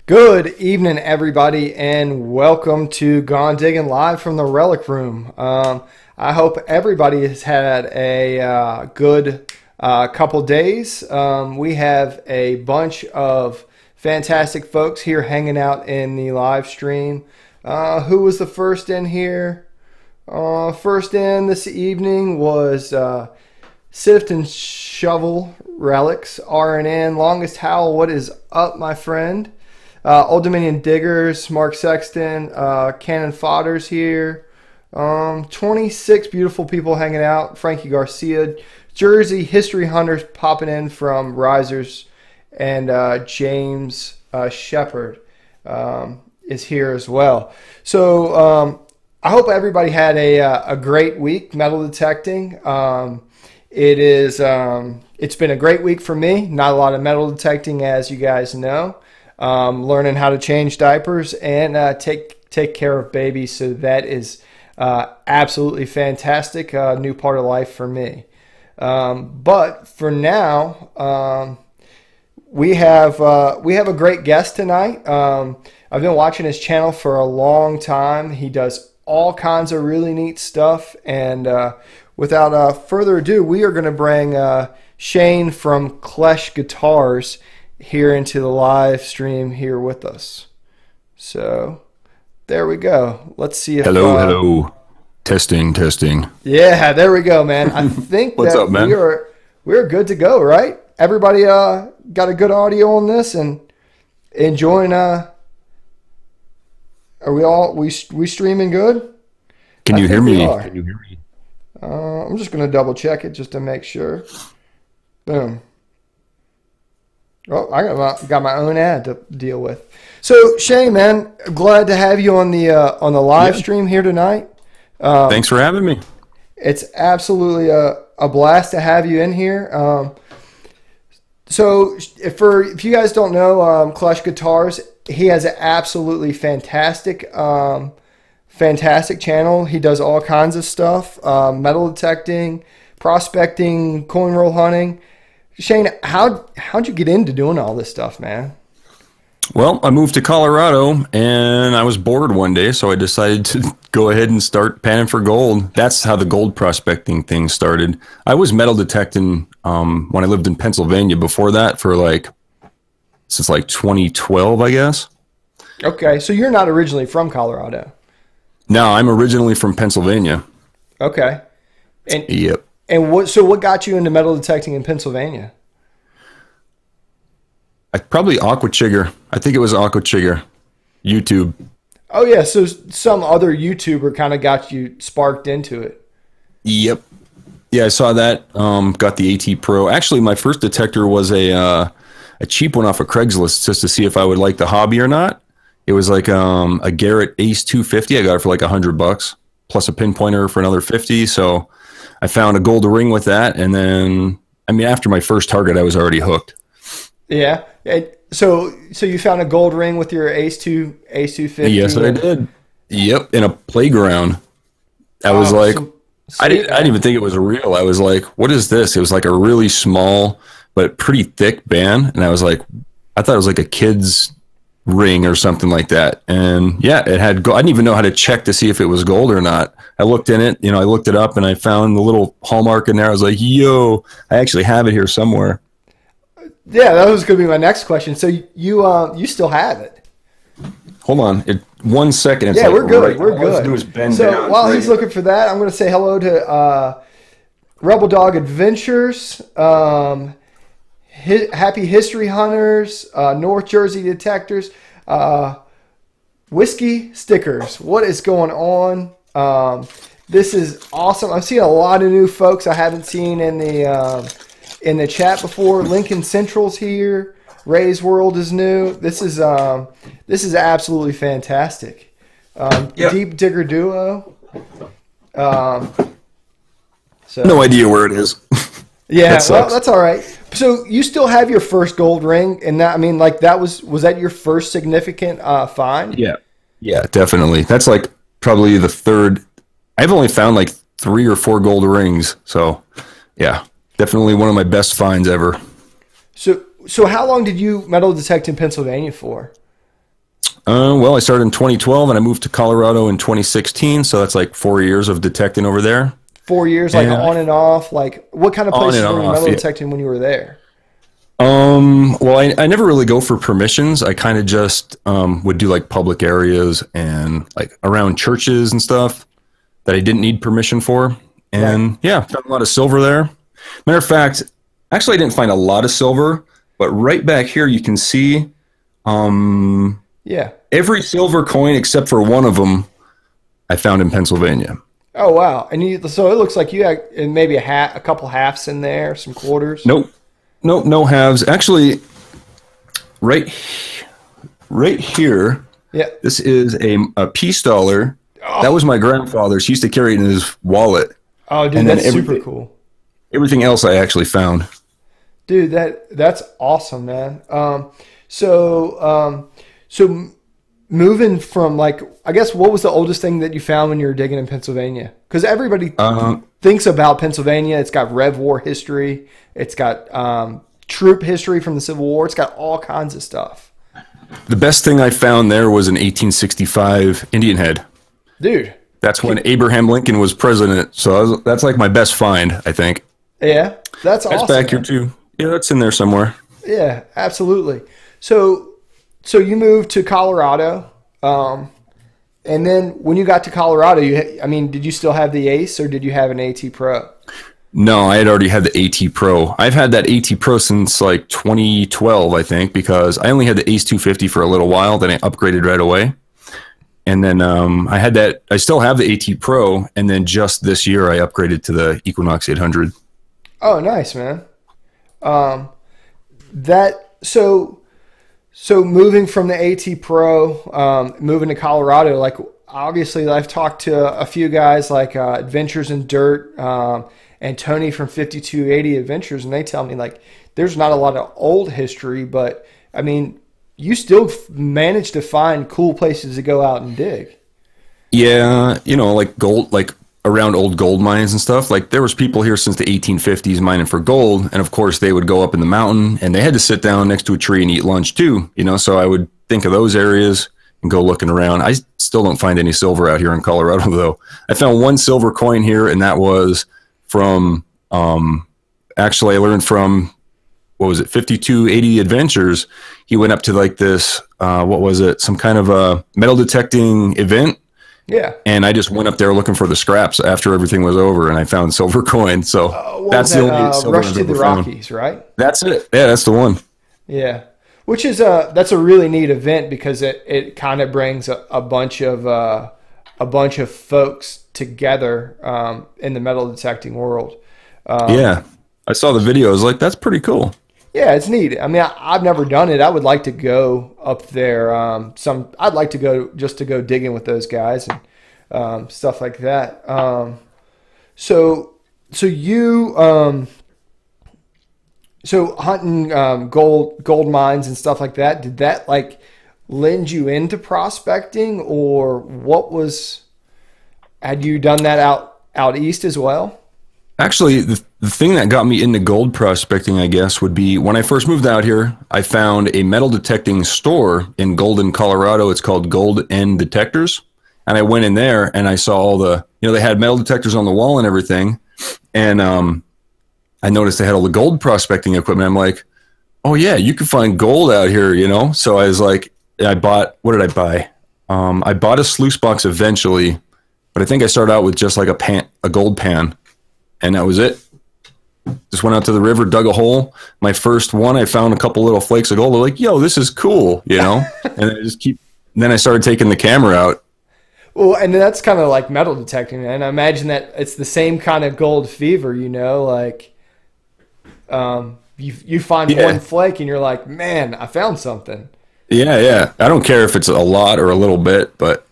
Good evening, everybody, and welcome to Gone Diggin' live from the Relic Room. I hope everybody has had a good couple days. We have a bunch of fantastic folks here hanging out in the live stream. Who was the first in here? First in this evening was Sift and Shovel Relics, RNN, Longest Howl, what is up, my friend? Old Dominion Diggers, Mark Sexton, Cannon Fodders here. 26 beautiful people hanging out. Frankie Garcia, Jersey History Hunters popping in from Risers, and James Shepard is here as well. So I hope everybody had a great week metal detecting. It's been a great week for me. Not a lot of metal detecting, as you guys know. Learning how to change diapers and take care of babies. So that is absolutely fantastic. New part of life for me. But for now, we have a great guest tonight. I've been watching his channel for a long time. He does all kinds of really neat stuff. And without further ado, we are going to bring Shane from Klesh Guitars here into the live stream here with us. So there we go. Let's see if hello. Testing. Yeah, there we go, man. I think What's up, man? we're good to go, right? Everybody got a good audio on this and enjoying are we streaming good? Can you hear me? Can you hear me? I'm just going to double check it just to make sure. Boom. Oh, I got my own ad to deal with. So Shane, man, glad to have you on the live stream here tonight. Thanks for having me. It's absolutely a blast to have you in here. So if you guys don't know, Klesh Guitars, he has an absolutely fantastic channel. He does all kinds of stuff, metal detecting, prospecting, coin roll hunting. Shane, how'd you get into doing all this stuff, man? Well, I moved to Colorado and I was bored one day, so I decided to go ahead and start panning for gold. That's how the gold prospecting thing started. I was metal detecting when I lived in Pennsylvania before that since 2012, I guess. Okay, so you're not originally from Colorado. No, I'm originally from Pennsylvania. Okay. Yep. And what got you into metal detecting in Pennsylvania? Probably Aqua Chigger. I think it was Aqua Chigger. YouTube. Oh yeah, so some other YouTuber kind of got you sparked into it. Yep. Yeah, I saw that. Got the AT Pro. Actually, my first detector was a cheap one off of Craigslist just to see if I would like the hobby or not. It was like a Garrett Ace 250. I got it for like $100 plus a pinpointer for another 50. So I found a gold ring with that, and then after my first target, I was already hooked. Yeah. So you found a gold ring with your Ace 250? Yes, I did. Yep, in a playground. I was like, I didn't even think it was real. I was like, what is this? It was like a really small but pretty thick band, and I was like, I thought it was like a kid's ring or something like that. And yeah, it had gold. I didn't even know how to check to see if it was gold or not. I looked in it, I looked it up and I found the little hallmark in there. I was like, yo, I actually have it here somewhere. Yeah, that was going to be my next question. So you still have it? Hold on, 1 second. It's we're good. We're good. All I have to do is bend so down. While he's looking for that, I'm going to say hello to Rebel Dog Adventures, Happy History Hunters, North Jersey Detectors, Whiskey Stickers. What is going on? This is awesome. I'm seeing a lot of new folks I haven't seen in the chat before. Lincoln Central's here. Ray's World is new. This is absolutely fantastic. Deep Digger Duo. No idea where it is. Yeah, well, that's all right. So you still have your first gold ring, and that was that your first significant find? Yeah, definitely. That's like probably the third. I've only found like 3 or 4 gold rings, so yeah, definitely one of my best finds ever. So how long did you metal detect in Pennsylvania for? Well, I started in 2012 and I moved to Colorado in 2016. So that's like 4 years of detecting over there. 4 years, like on and off. Like, what kind of places were you metal detecting when you were there? Well, I never really go for permissions. I kind of just would do like public areas and like around churches and stuff that I didn't need permission for. And yeah, found a lot of silver there. Matter of fact, actually I didn't find a lot of silver, but right back here you can see every silver coin except for one of them I found in Pennsylvania. Oh wow! And so it looks like you had maybe a couple halves in there, some quarters. Nope, no halves. Actually, right here. Yeah, this is a peace dollar. Oh. That was my grandfather's. He used to carry it in his wallet. Oh, dude, that's super cool. Everything else I actually found. Dude, that's awesome, man. So moving from, like, I guess, what was the oldest thing that you found when you were digging in Pennsylvania? Because everybody thinks about Pennsylvania. It's got Rev War history. It's got troop history from the Civil War. It's got all kinds of stuff. The best thing I found there was an 1865 Indian head. Dude. That's when Abraham Lincoln was president. So that's like my best find, I think. Yeah, that's awesome. That's back here too. Yeah, that's in there somewhere. Yeah, absolutely. So you moved to Colorado, and then when you got to Colorado, did you still have the Ace or did you have an AT Pro? No, I had already had the AT Pro. I've had that AT Pro since like 2012, I think, because I only had the Ace 250 for a little while, then I upgraded right away. And then I still have the AT Pro, and then just this year I upgraded to the Equinox 800. Oh, nice, man. So moving from the AT Pro, moving to Colorado, like, obviously I've talked to a few guys like Adventures in Dirt and Tony from 5280 Adventures, and they tell me, like, there's not a lot of old history, but I mean, you still manage to find cool places to go out and dig. Yeah, like gold, like around old gold mines and stuff. Like, there was people here since the 1850s mining for gold, and of course they would go up in the mountain and they had to sit down next to a tree and eat lunch too, so I would think of those areas and go looking around. I still don't find any silver out here in Colorado though. I found one silver coin here, and that was from actually I learned from, what was it, 5280 Adventures. He went up to like this what was it, some kind of a metal detecting event. Yeah. And I just went up there looking for the scraps after everything was over, and I found silver coin. So that's the only silver Rush to the Rockies, right? That's it. Yeah, that's the one. Yeah. Which is that's a really neat event because it kind of brings a bunch of folks together in the metal detecting world. Yeah. I saw the video. I was like, that's pretty cool. Yeah, it's neat. I mean, I've never done it. I would like to go up there. I'd like to go just to go digging with those guys and stuff like that. So hunting gold mines and stuff like that. Did that like lend you into prospecting, or had you done that out east as well? Actually, the thing that got me into gold prospecting, I guess, would be when I first moved out here, I found a metal detecting store in Golden, Colorado. It's called Gold End Detectors. And I went in there and I saw all the, they had metal detectors on the wall and everything. And I noticed they had all the gold prospecting equipment. I'm like, oh yeah, you can find gold out here, So I was like, what did I buy? I bought a sluice box eventually, but I think I started out with just like a gold pan. And that was it. Just went out to the river, dug a hole. My first one, I found a couple little flakes of gold. They're like, yo, this is cool, And then I started taking the camera out. Well, and that's kind of like metal detecting, man. I imagine that it's the same kind of gold fever, like you find one flake and you're like, man, I found something. Yeah. I don't care if it's a lot or a little bit, but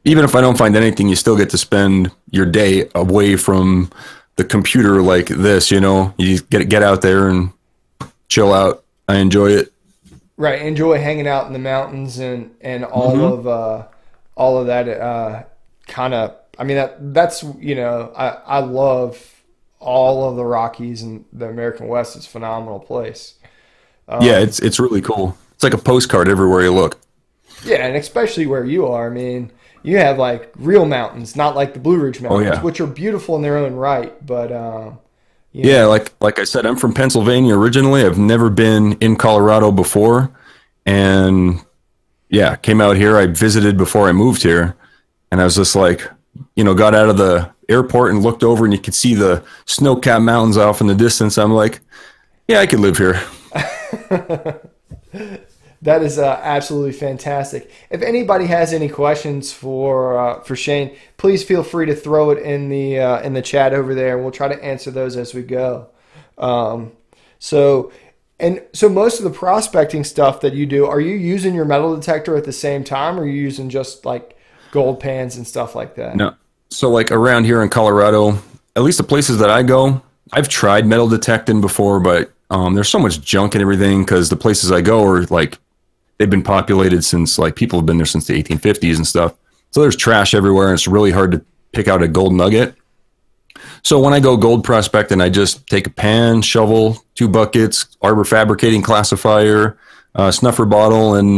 even if I don't find anything, you still get to spend your day away from the computer like this, You get out there and chill out. I enjoy it. Right, enjoy hanging out in the mountains and all of that kind of. I mean that's I love all of the Rockies, and the American West is a phenomenal place. Yeah, it's really cool. It's like a postcard everywhere you look. Yeah, and especially where you are. I mean, you have like real mountains, not like the Blue Ridge Mountains, which are beautiful in their own right. But yeah, like I said, I'm from Pennsylvania originally. I've never been in Colorado before, and yeah, came out here. I visited before I moved here, and I was just like, got out of the airport and looked over, and you could see the snow-capped mountains off in the distance. I'm like, yeah, I could live here. That is absolutely fantastic. If anybody has any questions for Shane, please feel free to throw it in the chat over there, and we'll try to answer those as we go. So most of the prospecting stuff that you do, are you using your metal detector at the same time, or are you using just like gold pans and stuff like that? No. So like around here in Colorado, at least the places that I go, I've tried metal detecting before, but there's so much junk and everything because the places I go are like, they've been populated since like people have been there since the 1850s and stuff. So there's trash everywhere, and it's really hard to pick out a gold nugget. So when I go gold prospecting, I just take a pan, shovel, 2 buckets, arbor fabricating classifier, snuffer bottle, and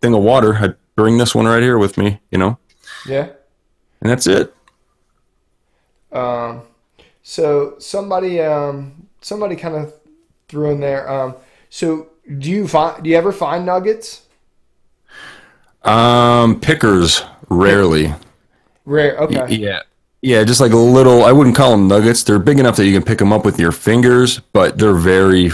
thing of water. I bring this one right here with me, Yeah. And that's it. So somebody kind of threw in there. So do you ever find nuggets? Pickers rarely. Rare. Okay. Yeah. Yeah, just like a little, I wouldn't call them nuggets. They're big enough that you can pick them up with your fingers, but they're very,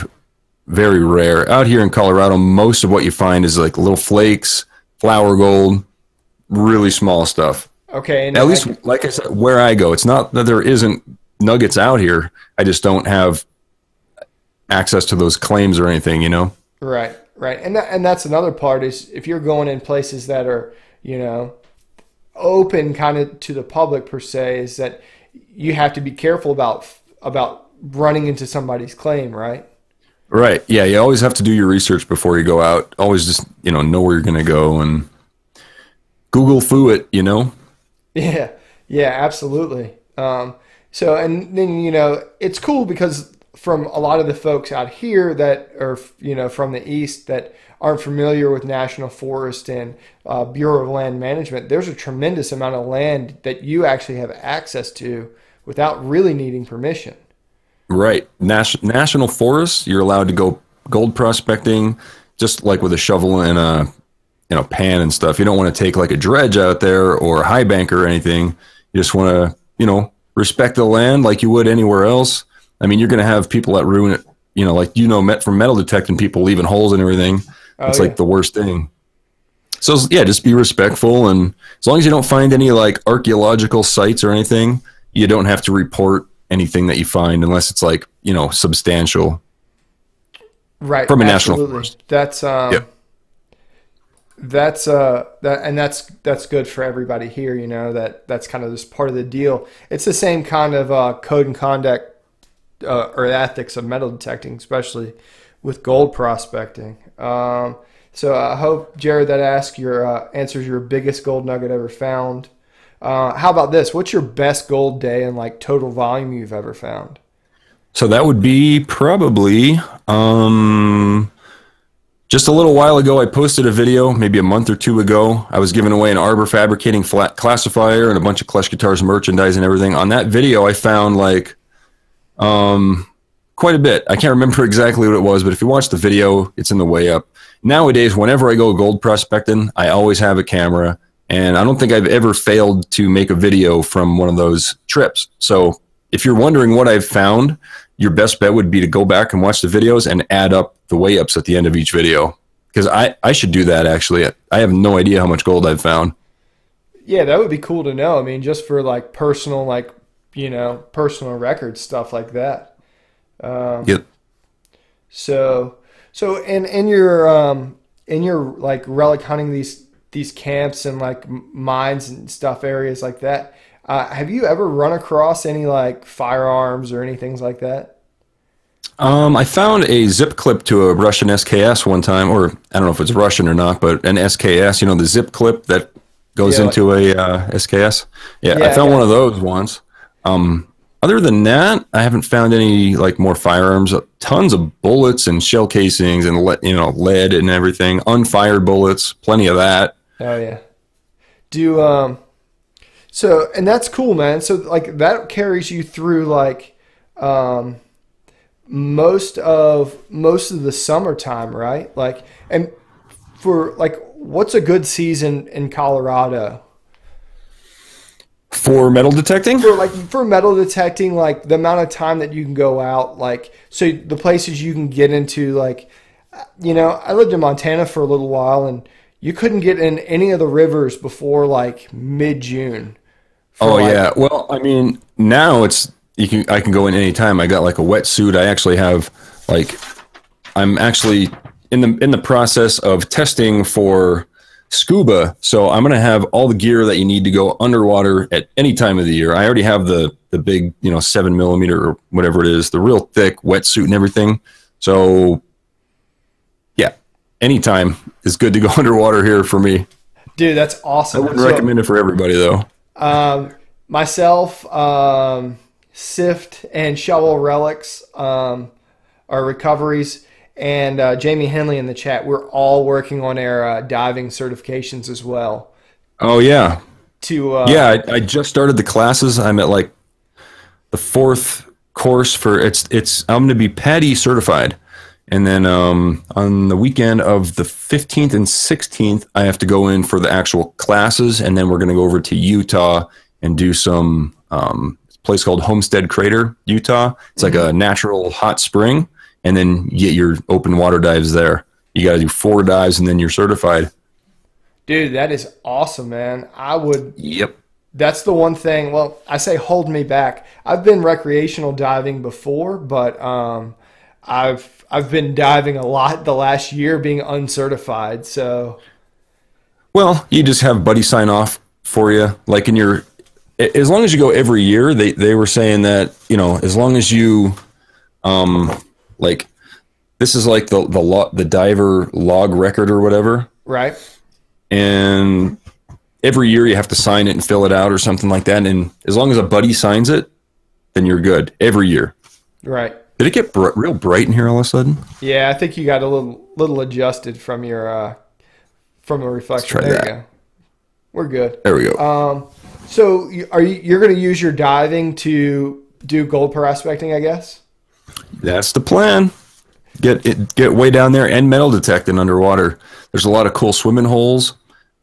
very rare. Out here in Colorado, most of what you find is like little flakes, flour gold, really small stuff. Okay. And at least, like I said, where I go, it's not that there isn't nuggets out here. I just don't have access to those claims or anything, Right. And that's another part is if you're going in places that are, open kind of to the public per se, is that you have to be careful about running into somebody's claim, right? Right. Yeah, you always have to do your research before you go out. Always just, know where you're going to go and Google foo it, Yeah. Yeah, absolutely. So, and then, it's cool because from a lot of the folks out here that are, from the East that aren't familiar with National Forest and Bureau of Land Management, there's a tremendous amount of land that you actually have access to without really needing permission. Right. National Forest, you're allowed to go gold prospecting just like with a shovel and a pan and stuff. You don't want to take like a dredge out there or a high bank or anything. You just want to, respect the land like you would anywhere else. I mean, you're going to have people that ruin it, from metal detecting, people leaving holes and everything. It's like the worst thing. So yeah, just be respectful. And as long as you don't find any like archaeological sites or anything, you don't have to report anything that you find unless it's like, substantial. Right. From a national forest. That's, that's good for everybody here. That's kind of just part of the deal. It's the same kind of code and conduct or ethics of metal detecting, especially with gold prospecting. So I hope, Jared, that answers your biggest gold nugget ever found. How about this? What's your best gold day and like total volume you've ever found? So that would be probably just a little while ago. I posted a video maybe a month or 2 ago. I was giving away an arbor fabricating flat classifier and a bunch of Klesh Guitars merchandise and everything. On that video, I found like quite a bit. I can't remember exactly what it was, but if you watch the video, it's in the way up. Nowadays, whenever I go gold prospecting, I always have a camera, and I don't think I've ever failed to make a video from one of those trips. So if you're wondering what I've found, your best bet would be to go back and watch the videos and add up the way ups at the end of each video. Because I should do that, actually. I have no idea how much gold I've found. Yeah, that would be cool to know. I mean, just for like personal, personal record stuff like that. Yep. So in your like relic hunting these camps and like mines and stuff, areas like that, have you ever run across any like firearms or anything like that? I found a zip clip to a Russian SKS one time, or I don't know if it's Russian or not, but an SKS, the zip clip that goes into a SKS. Yeah, I found one of those once. other than that, I haven't found any like more firearms. Tons of bullets and shell casings and lead and everything. Unfired bullets, plenty of that. Oh yeah. So and that's cool, man. So like that carries you through like most of the summertime, right? Like, and for like, what's a good season in Colorado? For metal detecting? For metal detecting, like the amount of time that you can go out, like, so the places you can get into, like, I lived in Montana for a little while and you couldn't get in any of the rivers before like mid-June. Oh yeah. Well, I mean, now I can go in any time. I got like a wetsuit. I actually have I'm actually in the process of testing for scuba. So I'm going to have all the gear that you need to go underwater at any time of the year. I already have the big, 7mm or whatever it is, the real thick wetsuit and everything. So yeah, anytime is good to go underwater here for me. Dude, that's awesome. I wouldn't recommend it for everybody though. Myself, Sift and Shovel Relics are recoveries, and Jamie Henley in the chat. We're all working on our diving certifications as well. Oh yeah, I just started the classes. I'm at like the 4th course for it's. I'm going to be PADI certified, and then on the weekend of the 15th and 16th, I have to go in for the actual classes, and then we're going to go over to Utah and do some place called Homestead Crater, Utah. It's like a natural hot spring, and then you get your open water dives there. You got to do 4 dives, and then you're certified. Dude, that is awesome, man. Yep. That's the one thing. Well, I say hold me back. I've been recreational diving before, but I've been diving a lot the last year, being uncertified. So, well, you just have buddy sign off for you, like in your. As long as you go every year, they were saying that, as long as you, like, this is like the diver log record or whatever. Right. And every year you have to sign it and fill it out or something like that. And as long as a buddy signs it, then you're good every year. Right. Did it get real bright in here all of a sudden? Yeah, I think you got a little adjusted from your from a reflection. Let's try that. You go. We're good. There we go. So you're going to use your diving to do gold prospecting, I guess? That's the plan. Get way down there and metal detecting underwater. There's a lot of cool swimming holes,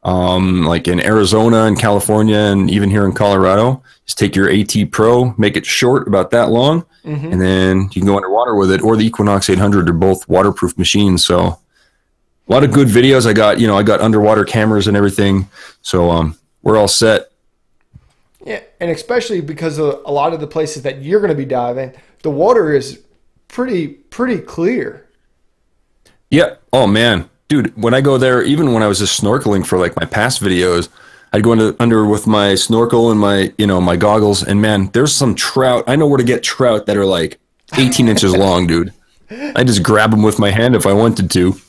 like in Arizona and California and even here in Colorado. Just take your AT Pro, make it short, about that long, and then you can go underwater with it. Or the Equinox 800. They're both waterproof machines. So a lot of good videos. I got underwater cameras and everything. So we're all set. Yeah, and especially because of a lot of the places that you're going to be diving, the water is pretty clear. Yeah. Oh man, dude, when I go there, even when I was just snorkeling for like my past videos, I'd go under with my snorkel and my my goggles, and man, there's some trout. I know where to get trout that are like 18 inches long, dude. I just grab them with my hand if I wanted to.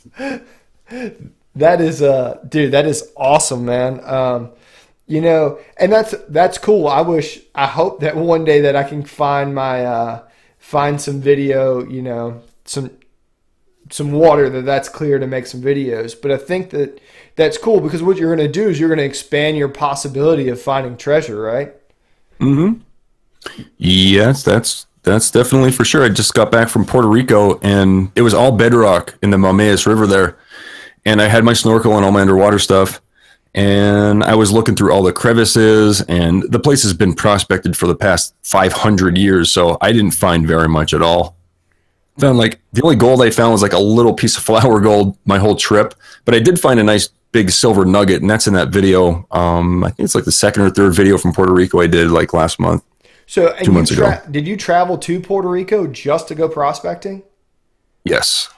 That is dude, that is awesome, man. And that's cool. I hope that one day that I can find find some video, some water that's clear to make some videos. But I think that's cool, because what you're going to do is you're going to expand your possibility of finding treasure, right? Mm-hmm. Yes, that's definitely for sure. I just got back from Puerto Rico, and it was all bedrock in the Maumeyes River there. And I had my snorkel and all my underwater stuff. And I was looking through all the crevices, and the place has been prospected for the past 500 years, so I didn't find very much at all. Found like the only gold I found was like a little piece of flour gold my whole trip, but I did find a nice big silver nugget, and that's in that video. I think it's like the 2nd or 3rd video from Puerto Rico I did like last month. So 2 months ago. Did you travel to Puerto Rico just to go prospecting? Yes.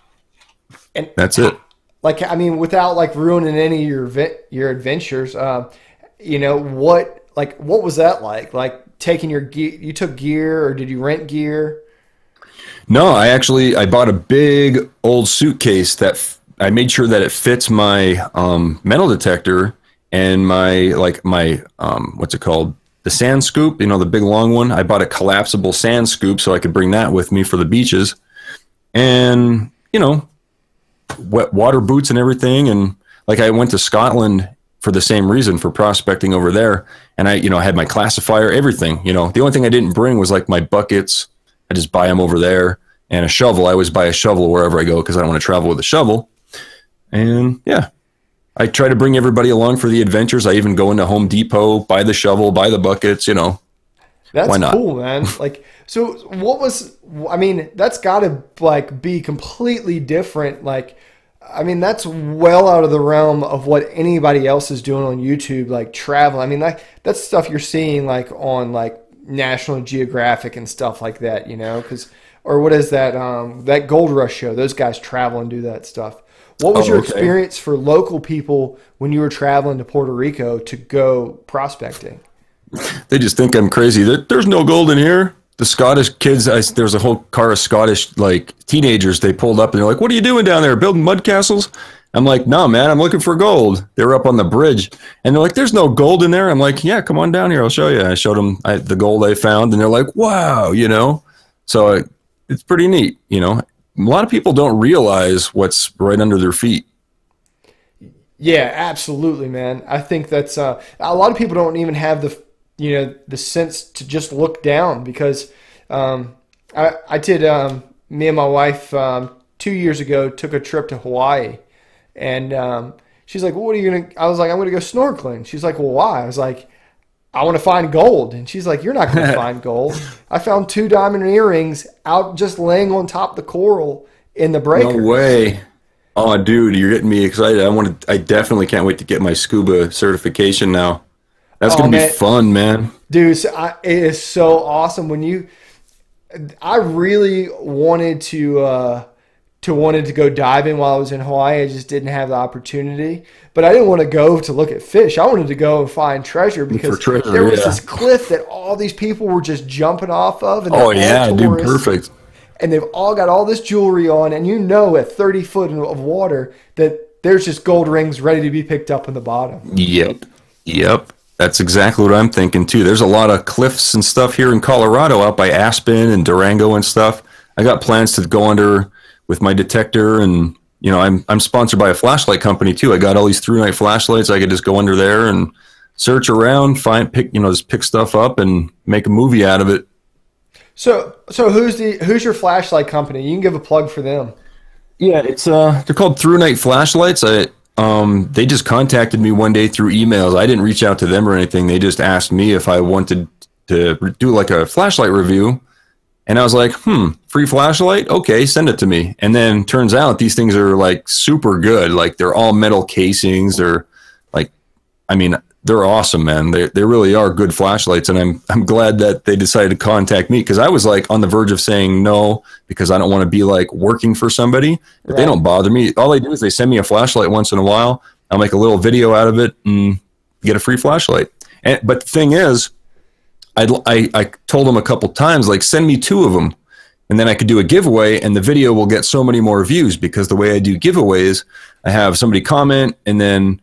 And that's it. Like, I mean, without like ruining any of your adventures, what was that like? Like taking your gear, you took gear, or did you rent gear? No, I bought a big old suitcase that I made sure that it fits my metal detector and my what's it called? the sand scoop, you know, the big long one. I bought a collapsible sand scoop so I could bring that with me for the beaches. And, you know, wet water boots and everything. And like I went to Scotland for the same reason, for prospecting over there. And I, you know, I had my classifier, everything, you know. The only thing I didn't bring was like my buckets. I just buy them over there. And a shovel. I always buy a shovel wherever I go because I don't want to travel with a shovel. And yeah, I try to bring everybody along for the adventures. I even go into Home Depot, buy the shovel, buy the buckets, you know. That's why not? Cool, man. Like, so what was, I mean, that's got to like be completely different. Like, I mean, that's well out of the realm of what anybody else is doing on YouTube, like travel. I mean, that's stuff you're seeing like on like National Geographic and stuff like that, you know, because, or what is that, that Gold Rush show? Those guys travel and do that stuff. What was your experience for local people when you were traveling to Puerto Rico to go prospecting? They just think I'm crazy. There's no gold in here. The Scottish kids, there's a whole car of Scottish like teenagers. They pulled up and they're like, "What are you doing down there? Building mud castles?" I'm like, "No, man, I'm looking for gold." They were up on the bridge and they're like, "There's no gold in there." I'm like, "Yeah, come on down here. I'll show you." I showed them the gold I found and they're like, "Wow," you know. So it's pretty neat, you know. A lot of people don't realize what's right under their feet. Yeah, absolutely, man. I think that's a lot of people don't even have the sense to just look down because I did me and my wife 2 years ago took a trip to Hawaii and she's like, well, what are you gonna? I was like, I'm gonna go snorkeling. She's like, well, why? I was like, I want to find gold. And she's like, you're not going to find gold. I found 2 diamond earrings out just laying on top of the coral in the breakers. No way. Oh, dude, you're getting me excited. I definitely can't wait to get my scuba certification now. That's going to be fun, man. Dude, it is so awesome I really wanted to go diving while I was in Hawaii. I just didn't have the opportunity. But I didn't want to go to look at fish. I wanted to go and find treasure because there was this cliff that all these people were just jumping off of. And dude, perfect. And they've all got all this jewelry on. And you know at 30 foot of water that there's just gold rings ready to be picked up in the bottom. Yep. That's exactly what I'm thinking, too. There's a lot of cliffs and stuff here in Colorado out by Aspen and Durango and stuff. I got plans to go under with my detector, and you know, I'm sponsored by a flashlight company too. I got all these through-night flashlights. I could just go under there and search around, just pick stuff up and make a movie out of it. So who's your flashlight company? You can give a plug for them. Yeah, it's they're called Through Night Flashlights. They just contacted me one day through emails. I didn't reach out to them or anything. They just asked me if I wanted to do like a flashlight review. And I was like, free flashlight? Okay, send it to me. And then turns out these things are like super good. Like they're all metal casings. They're like, I mean, they're awesome, man. They really are good flashlights. And I'm glad that they decided to contact me because I was like on the verge of saying no because I don't want to be like working for somebody. But They don't bother me. All they do is they send me a flashlight once in a while. I'll make a little video out of it and get a free flashlight. But the thing is, I told them a couple times, like, send me 2 of them. And then I could do a giveaway, and the video will get so many more views because the way I do giveaways, I have somebody comment, and then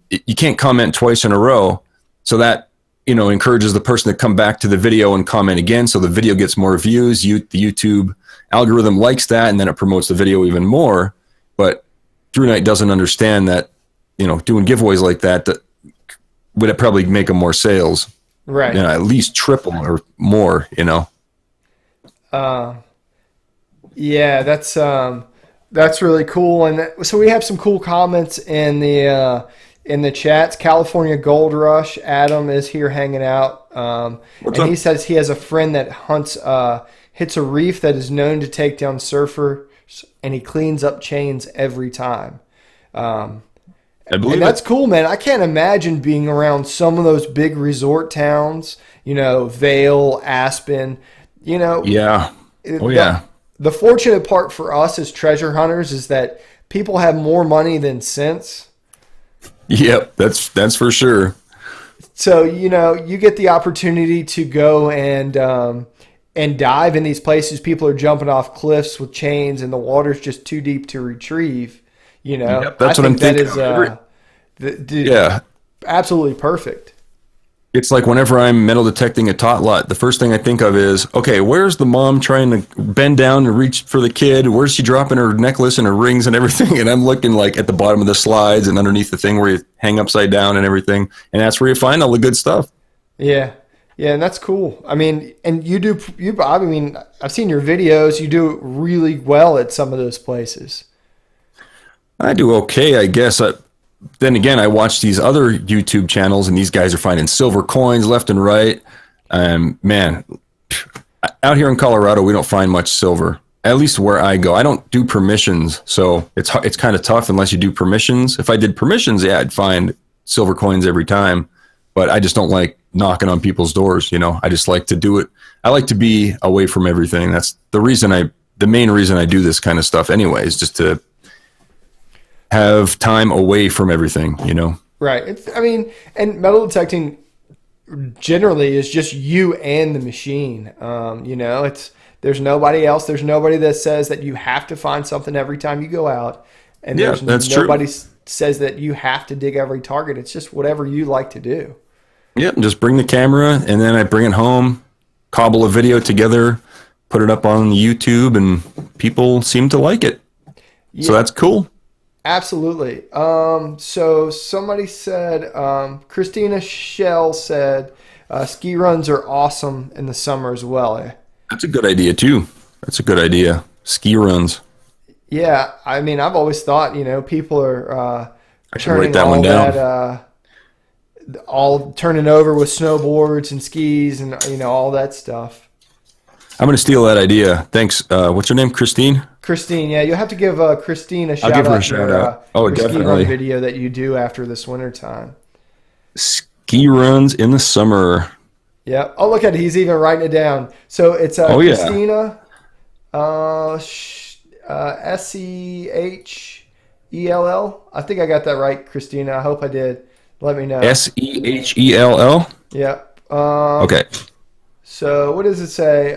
you can't comment twice in a row. So that, you know, encourages the person to come back to the video and comment again. So the video gets more views. The YouTube algorithm likes that, and then it promotes the video even more. But Through Night doesn't understand that, you know, doing giveaways like that would it probably make them more sales. Right. You know, at least triple or more, you know. Yeah, that's really cool. And so we have some cool comments in the chats. California Gold Rush. Adam is here hanging out. And he says he has a friend that hits a reef that is known to take down surfers, and he cleans up chains every time. I believe that's cool, man. I can't imagine being around some of those big resort towns, you know, Vail, Aspen, you know. Yeah. The fortunate part for us as treasure hunters is that people have more money than sense. Yep, that's for sure. So, you know, you get the opportunity to go and dive in these places. People are jumping off cliffs with chains and the water's just too deep to retrieve. You know, that's what I'm thinking. That is, absolutely perfect. It's like whenever I'm metal detecting a tot lot, the first thing I think of is, okay, where's the mom trying to bend down and reach for the kid? Where's she dropping her necklace and her rings and everything? And I'm looking like at the bottom of the slides and underneath the thing where you hang upside down and everything. And that's where you find all the good stuff. Yeah. Yeah, and that's cool. I mean, and I mean, I've seen your videos. You do really well at some of those places. I do okay, I guess. Then again, I watch these other YouTube channels, and these guys are finding silver coins left and right. Man, out here in Colorado, we don't find much silver. At least where I go, I don't do permissions, so it's kind of tough unless you do permissions. If I did permissions, yeah, I'd find silver coins every time. But I just don't like knocking on people's doors. You know, I just like to do it. I like to be away from everything. That's the main reason I do this kind of stuff, anyways, just to have time away from everything, you know? Right. I mean, and metal detecting generally is just you and the machine. You know, there's nobody else. There's nobody that says that you have to find something every time you go out. And yeah, that's nobody true. Says that you have to dig every target. It's just whatever you like to do. Yeah, just bring the camera, and then I bring it home, cobble a video together, put it up on YouTube, and people seem to like it. Yeah. So that's cool. Absolutely. So somebody said, Christina Shell said, ski runs are awesome in the summer as well. Eh? That's a good idea too. That's a good idea. Ski runs. Yeah. I mean, I've always thought, you know, people are, I should write that one down. All turning over with snowboards and skis and, you know, all that stuff. I'm going to steal that idea. Thanks. What's her name? Christine? Christine, yeah. You'll have to give Christine a shout out. I'll give her a shout out. Oh, definitely. Ski run video that you do after this winter time. Ski runs in the summer. Yeah. Oh, look at it. He's even writing it down. So it's Christina, Sechell. I think I got that right, Christina. I hope I did. Let me know. Sechell? Yeah. Okay. So what does it say?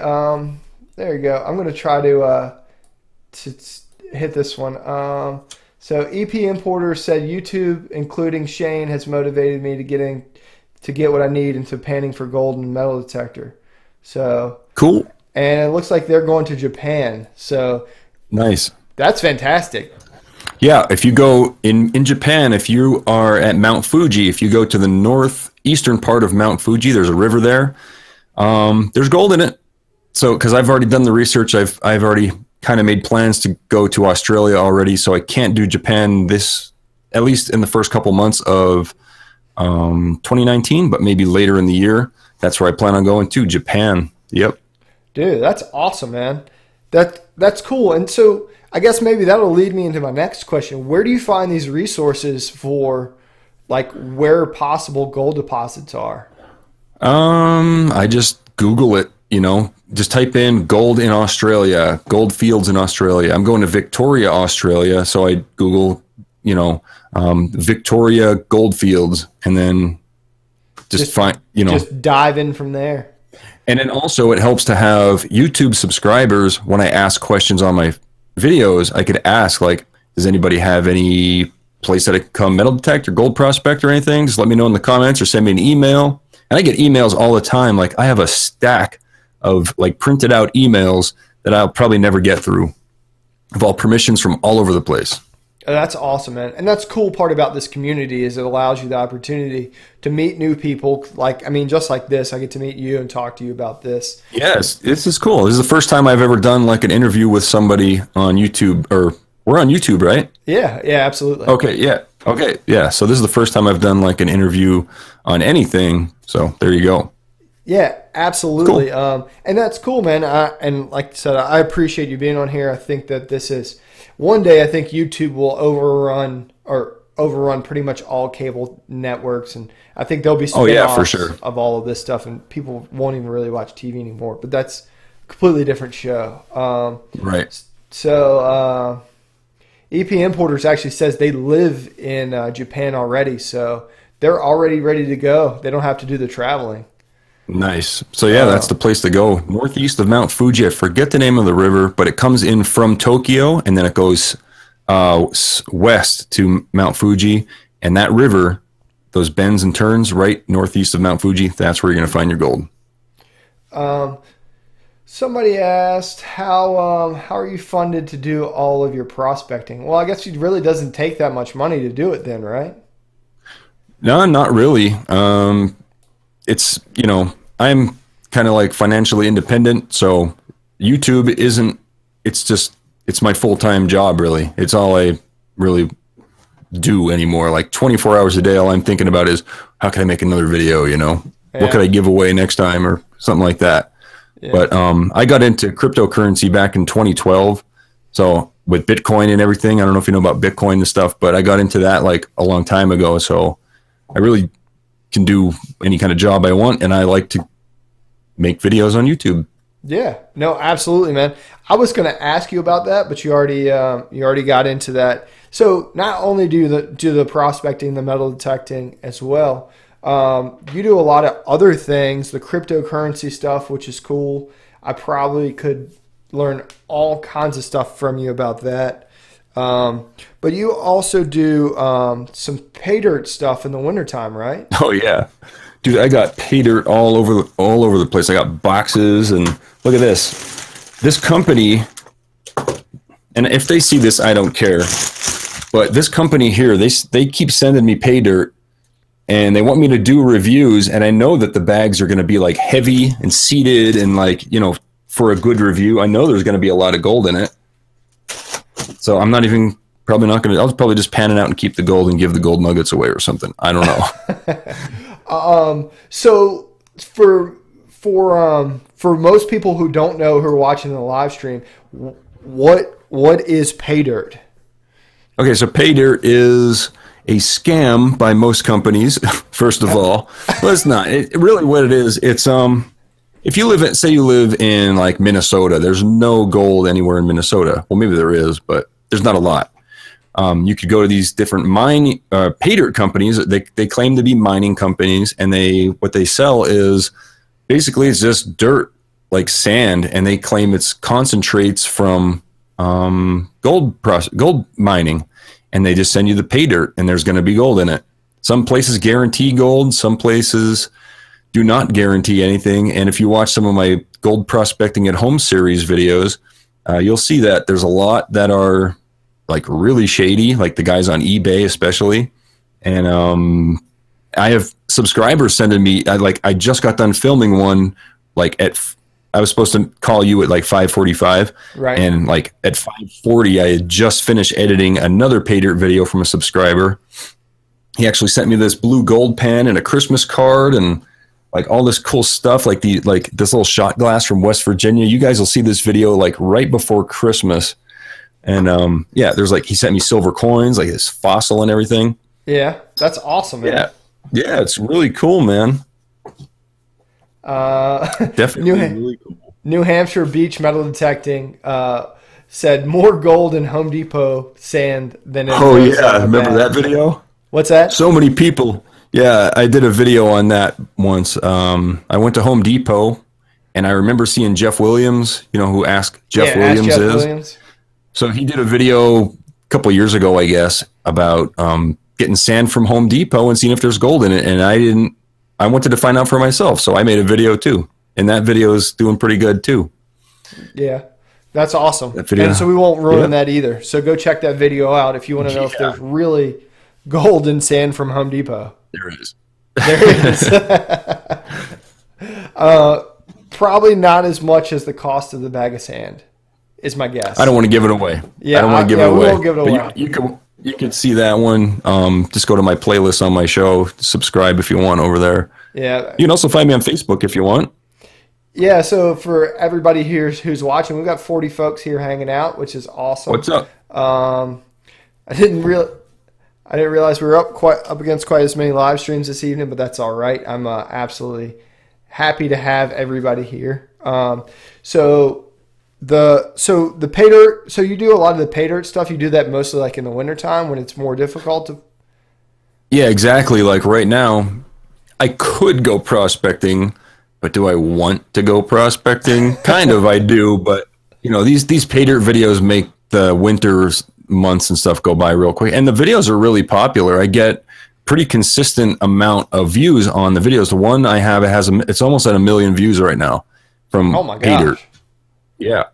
There you go. I'm going to try to hit this one. So EP Importer said YouTube, including Shane, has motivated me to get what I need into panning for gold and metal detector. So cool. And it looks like they're going to Japan. So nice. That's fantastic. Yeah, if you go in Japan, if you are at Mount Fuji, if you go to the northeastern part of Mount Fuji, there's a river there. There's gold in it. So, because I've already done the research, I've already kind of made plans to go to Australia already. So I can't do Japan at least in the first couple months of 2019, but maybe later in the year. That's where I plan on going to, Japan. Yep. Dude, that's awesome, man. That's cool. And so I guess maybe that'll lead me into my next question. Where do you find these resources for, like, where possible gold deposits are? I just Google it, you know, just type in gold in Australia, gold fields in Australia. I'm going to Victoria, Australia. So I Google, you know, Victoria gold fields, and then just find, you know, just dive in from there. And then also it helps to have YouTube subscribers. When I ask questions on my videos, I could ask, like, does anybody have any place that I can come metal detect or gold prospect or anything? Just let me know in the comments or send me an email. And I get emails all the time. Like, I have a stack of, like, printed out emails that I'll probably never get through, of all permissions from all over the place. That's awesome, man. And that's the cool part about this community is it allows you the opportunity to meet new people. Like, I mean, just like this, I get to meet you and talk to you about this. Yes, this is cool. This is the first time I've ever done, like, an interview with somebody on YouTube. Or we're on YouTube, right? Yeah, absolutely. Okay, yeah. So this is the first time I've done, like, an interview on anything. So there you go. Yeah, absolutely. Cool. And that's cool, man. And like I said, I appreciate you being on here. I think that this is one day. I think YouTube will overrun pretty much all cable networks, and I think there'll be spin-offs for sure of all of this stuff, and people won't even really watch TV anymore. But that's a completely different show. Right. So EP Importers actually says they live in Japan already, so they're already ready to go. They don't have to do the traveling. Nice. So yeah, that's the place to go. Northeast of Mount Fuji. I forget the name of the river, but it comes in from Tokyo, and then it goes west to Mount Fuji. And that river, those bends and turns right northeast of Mount Fuji, that's where you're going to find your gold. Somebody asked, how are you funded to do all of your prospecting? Well, I guess it really doesn't take that much money to do it then, right? No, not really. It's, you know, I'm kind of like financially independent, so YouTube isn't, it's my full-time job, really. It's all I really do anymore. Like 24 hours a day, all I'm thinking about is how can I make another video, you know? Yeah. What could I give away next time or something like that? Yeah. But I got into cryptocurrency back in 2012. So with Bitcoin and everything, I don't know if you know about Bitcoin and stuff, but I got into that like a long time ago. So I really can do any kind of job I want, and I like to make videos on YouTube. Yeah, no, absolutely, man. I was going to ask you about that, but you already got into that. So not only do the prospecting, the metal detecting as well, you do a lot of other things, the cryptocurrency stuff, which is cool. I probably could learn all kinds of stuff from you about that. But you also do some pay dirt stuff in the wintertime, right? Oh yeah, dude, I got pay dirt all over the place. I got boxes, and look at this company. And if they see this, I don't care. But this company here, they keep sending me pay dirt, and they want me to do reviews. And I know that the bags are going to be like heavy and seated, and like, you know, for a good review, I know there's going to be a lot of gold in it. So I'm probably not going to, I'll probably just pan it out and keep the gold and give the gold nuggets away or something. I don't know. So for most people who don't know, who are watching the live stream, what is pay dirt? Okay, so pay dirt is a scam by most companies. First of all, but it's not. Really, what it is, it's if you live in like Minnesota, there's no gold anywhere in Minnesota. Well, maybe there is, but there's not a lot. You could go to these different pay dirt companies. They claim to be mining companies, and what they sell is basically it's just dirt, like sand, and they claim it's concentrates from gold mining, and they just send you the pay dirt, and there's going to be gold in it. Some places guarantee gold, some places do not guarantee anything. And if you watch some of my gold prospecting at home series videos, you'll see that there's a lot that are like really shady, like the guys on eBay especially. And I have subscribers sending me, I just got done filming one, like I was supposed to call you at like 5:45, right? And like at 5:40, I had just finished editing another pay dirt video from a subscriber. He actually sent me this blue gold pen and a Christmas card and like all this cool stuff, like this little shot glass from West Virginia. You guys will see this video like right before Christmas. And yeah, there's like, he sent me silver coins, like his fossil and everything. Yeah, that's awesome, man. Yeah, it's really cool, man. Definitely really cool. New Hampshire Beach Metal Detecting said more gold in Home Depot sand than in yeah, remember that video? What's that? So many people. Yeah, I did a video on that once. I went to Home Depot, and I remember seeing Jeff Williams, you know who Ask Jeff Williams Jeff is. Williams. So he did a video a couple years ago, I guess, about getting sand from Home Depot and seeing if there's gold in it. And I wanted to find out for myself, so I made a video too. And that video is doing pretty good too. Yeah, that's awesome. And so we won't ruin that either. So go check that video out if you want to know if there's really gold in sand from Home Depot. There is. There is. Probably not as much as the cost of the bag of sand, is my guess. I don't want to give it away. Yeah, I don't want to give it away. We won't give it away. You can see that one. Just go to my playlist on my show. Subscribe if you want over there. Yeah. You can also find me on Facebook if you want. Yeah, so for everybody here who's watching, we've got 40 folks here hanging out, which is awesome. What's up? I didn't realize we were up against quite as many live streams this evening, but that's all right. I'm absolutely happy to have everybody here. So the pay dirt. So you do a lot of the pay dirt stuff. You do that mostly like in the wintertime when it's more difficult to. Yeah, exactly. Like right now, I could go prospecting, but do I want to go prospecting? Kind of, I do. But you know, these pay dirt videos make the winter months and stuff go by real quick, and the videos are really popular. I get pretty consistent amount of views on the videos. The one I have, it's almost at 1 million views right now from haters. Yeah,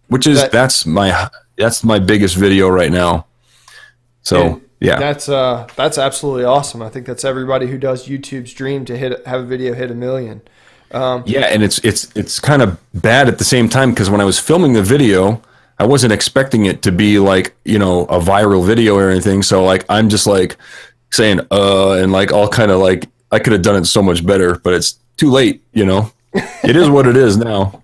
which is that's my biggest video right now. So yeah, that's absolutely awesome. I think that's everybody who does YouTube's dream to have a video hit 1 million. Yeah, and it's kind of bad at the same time, because when I was filming the video, I wasn't expecting it to be like, you know, a viral video or anything. So like I'm just like saying and like all kind of like I could have done it so much better, but it's too late, you know. It is what it is now.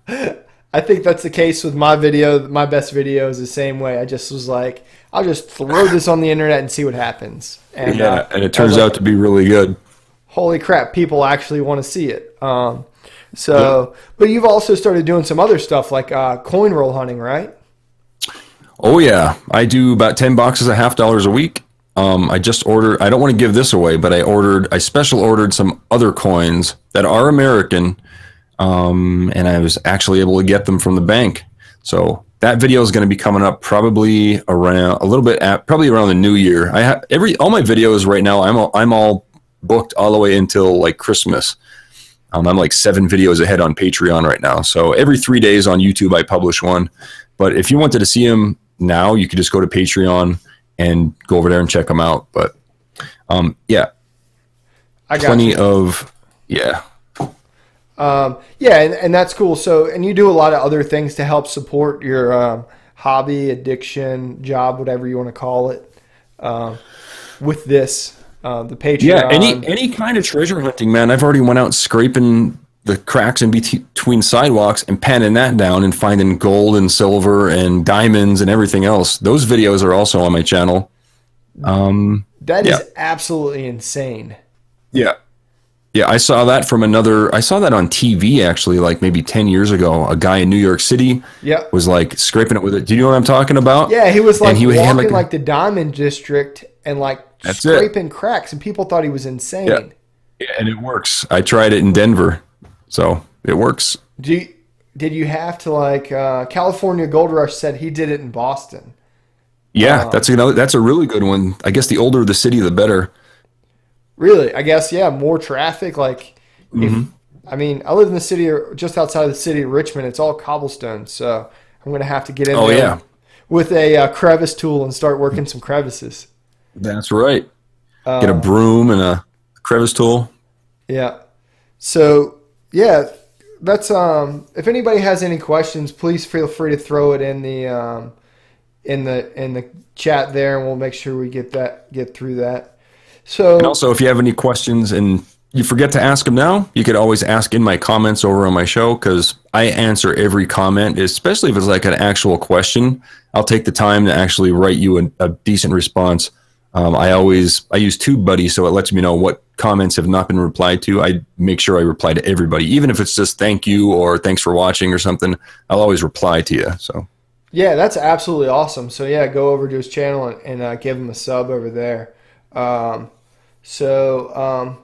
I think that's the case with my video. My best video is the same way. I just was like, I'll just throw this on the internet and see what happens. And, yeah, and it turns out to be really good. Holy crap, people actually want to see it. But you've also started doing some other stuff like coin roll hunting, right? Oh yeah, I do about 10 boxes at $50 a week. I just ordered, I don't want to give this away, but I special ordered some other coins that are American. And I was actually able to get them from the bank. So that video is going to be coming up probably around probably around the new year. I have all my videos right now. I'm all booked all the way until like Christmas. I'm like 7 videos ahead on Patreon right now. So every 3 days on YouTube, I publish one. But if you wanted to see them now, you could just go to Patreon and go over there and check them out. But yeah, I got plenty of, yeah. And that's cool. So, and you do a lot of other things to help support your hobby, addiction, job, whatever you want to call it, with this, the Patreon. Yeah, any kind of treasure hunting, man. I've already went out scraping the cracks in between sidewalks and panning that down and finding gold and silver and diamonds and everything else. Those videos are also on my channel. That is absolutely insane. Yeah. Yeah, I saw that on TV actually, like maybe 10 years ago. A guy in New York City was like scraping it with it. Do you know what I'm talking about? Yeah, he was like walking like the Diamond District and like scraping cracks, and people thought he was insane. Yeah, and it works. I tried it in Denver, so it works. Did you have to like California Gold Rush said he did it in Boston? Yeah, that's a really good one. I guess the older the city, the better. Really, I guess, yeah, more traffic. Like, I mean, I live in the city, or just outside of the city of Richmond. It's all cobblestone, so I'm going to have to get in there with a crevice tool and start working some crevices. That's right. Get a broom and a crevice tool. Yeah. So, yeah, that's if anybody has any questions, please feel free to throw it in the chat there, and we'll make sure we get through that. So, and also, if you have any questions and you forget to ask them now, you could always ask in my comments over on my show, because I answer every comment, especially if it's like an actual question. I'll take the time to actually write you a decent response. I use TubeBuddy, so it lets me know what comments have not been replied to. I make sure I reply to everybody, even if it's just thank you or thanks for watching or something. I'll always reply to you. So yeah, that's absolutely awesome. So yeah, go over to his channel and give him a sub over there. So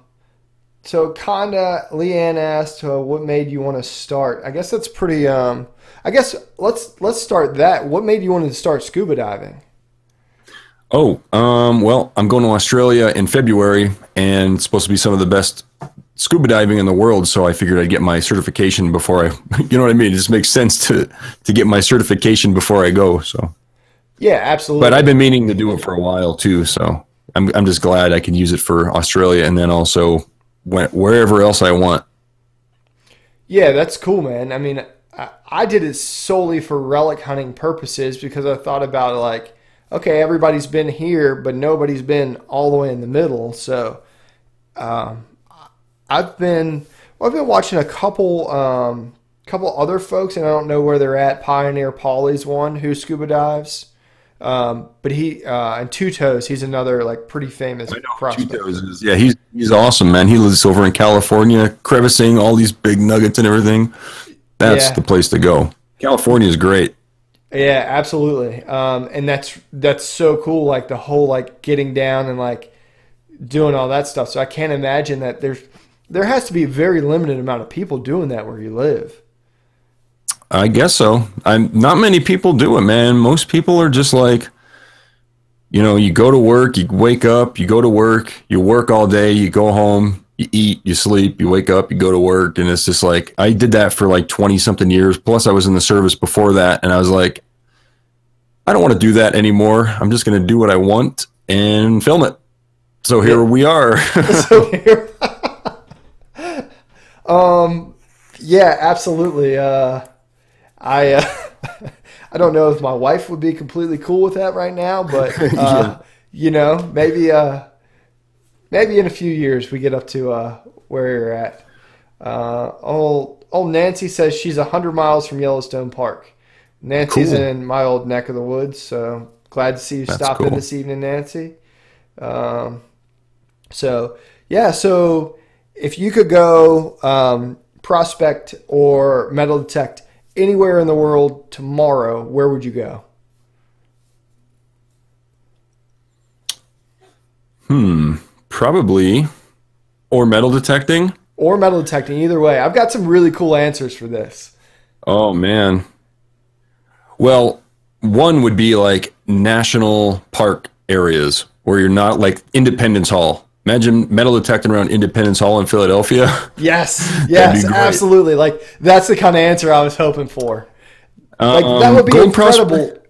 kinda Leanne asked, what made you want to start? I guess that's pretty, I guess let's start that. What made you want to start scuba diving? Well, I'm going to Australia in February, and it's supposed to be some of the best scuba diving in the world. So I figured I'd get my certification before you know what I mean? It just makes sense to get my certification before I go. So yeah, absolutely. But I've been meaning to do it for a while too. So I'm just glad I can use it for Australia, and then also wherever else I want. Yeah, that's cool, man. I mean, I did it solely for relic hunting purposes, because I thought about it like, okay, everybody's been here, but nobody's been all the way in the middle. So I've been watching a couple other folks, and I don't know where they're at. Pioneer Paulie's one who scuba dives. But he and Two Toes, he's another like pretty famous prospect. Two Toes is, yeah, he's awesome, man. He lives over in California, crevicing all these big nuggets and everything. That's the place to go. California is great. Yeah, absolutely. And that's so cool, like the whole like getting down and like doing all that stuff. So I can't imagine that there has to be a very limited amount of people doing that where you live. I guess so. Not many people do it, man. Most people are just like, you know, you go to work, you wake up, you go to work, you work all day, you go home, you eat, you sleep, you wake up, you go to work. And it's just like, I did that for like 20 something years. Plus I was in the service before that. And I was like, I don't want to do that anymore. I'm just going to do what I want and film it. So here we are. So here, yeah, absolutely. I don't know if my wife would be completely cool with that right now, but you know, maybe in a few years we get up to where you're at. Old Nancy says she's 100 miles from Yellowstone Park. Nancy's in my old neck of the woods, so glad to see you stop in this evening, Nancy. So if you could go prospect or metal detect anywhere in the world tomorrow, where would you go? Probably. Or metal detecting? Or metal detecting, either way. I've got some really cool answers for this. Oh, man. Well, one would be like national park areas where you're not like Independence Hall. Imagine metal detecting around Independence Hall in Philadelphia. Yes, absolutely. Like that's the kind of answer I was hoping for. Like that would be incredible.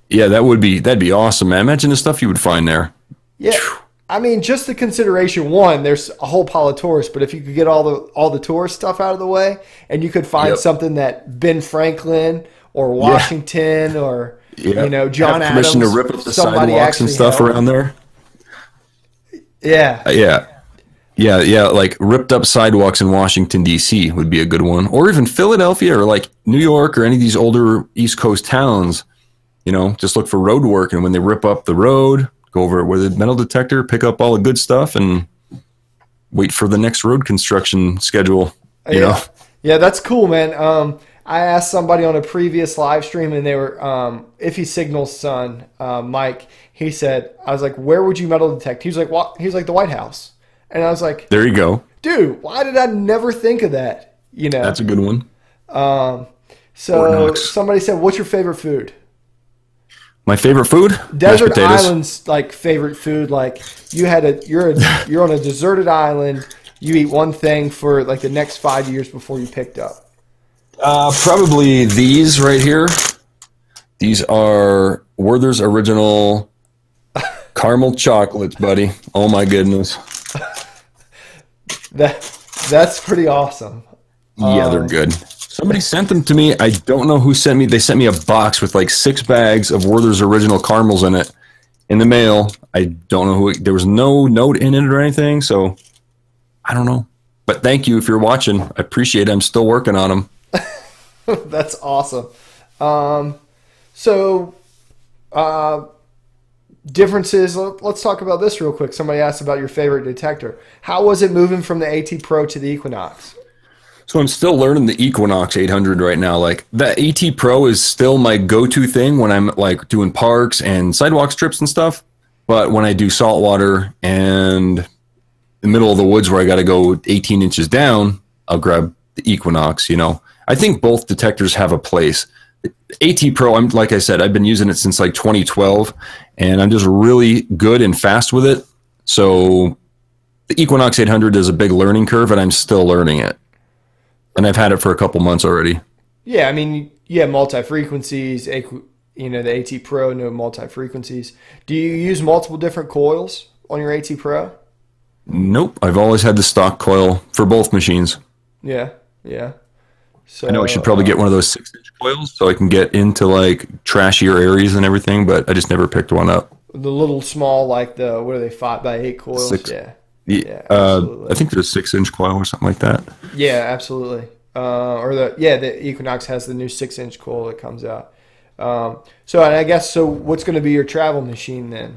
Yeah, that'd be awesome, man. Imagine the stuff you would find there. Yeah, I mean, just the consideration. One, there's a whole pile of tourists, but if you could get all the tourist stuff out of the way, and you could find something that Ben Franklin or Washington or you know John Adams, permission to rip up the sidewalks and stuff around there. Yeah. Like ripped up sidewalks in Washington, D.C. would be a good one. Or even Philadelphia or like New York or any of these older East Coast towns. You know, just look for road work. And when they rip up the road, go over with a metal detector, pick up all the good stuff, and wait for the next road construction schedule. You know? Yeah, that's cool, man. I asked somebody on a previous live stream, and they were Iffy Signal's son, Mike. He said, "I was like, where would you metal detect?" He was like, "What?" He was like, "The White House." And I was like, "There you go, dude. Why did I never think of that?" You know, that's a good one. So somebody said, "What's your favorite food?" My favorite food? Desert Island's like favorite food. Like you're on a deserted island. You eat one thing for like the next 5 years before you picked up. Probably these right here. These are Werther's Original caramel chocolates, buddy. Oh my goodness. That's pretty awesome. Yeah, they're good. Somebody sent them to me. I don't know who sent me. They sent me a box with like 6 bags of Werther's Original caramels in it in the mail. I don't know who. There was no note in it or anything, so I don't know. But thank you if you're watching. I appreciate it. I'm still working on them. That's awesome. Differences. Let's talk about this real quick. Somebody asked about your favorite detector. How was it moving from the AT Pro to the Equinox? So I'm still learning the Equinox 800 right now. Like the AT Pro is still my go-to thing when I'm like doing parks and sidewalk strips and stuff. But when I do saltwater and the middle of the woods where I got to go 18 inches down, I'll grab the Equinox. You know, I think both detectors have a place. AT Pro, like I said, I've been using it since like 2012, and I'm just really good and fast with it. So the Equinox 800 is a big learning curve, and I'm still learning it. And I've had it for a couple months already. Yeah, I mean, multi-frequencies, the AT Pro, no multi-frequencies. Do you use multiple different coils on your AT Pro? Nope. I've always had the stock coil for both machines. Yeah. So, I know I should probably get one of those 6-inch coils so I can get into like trashier areas and everything, but I just never picked one up. The little small, like the, what are they, 5x8 coils? Yeah, I think there's a 6-inch coil or something like that. Yeah, absolutely. The Equinox has the new 6-inch coil that comes out. So what's going to be your travel machine then?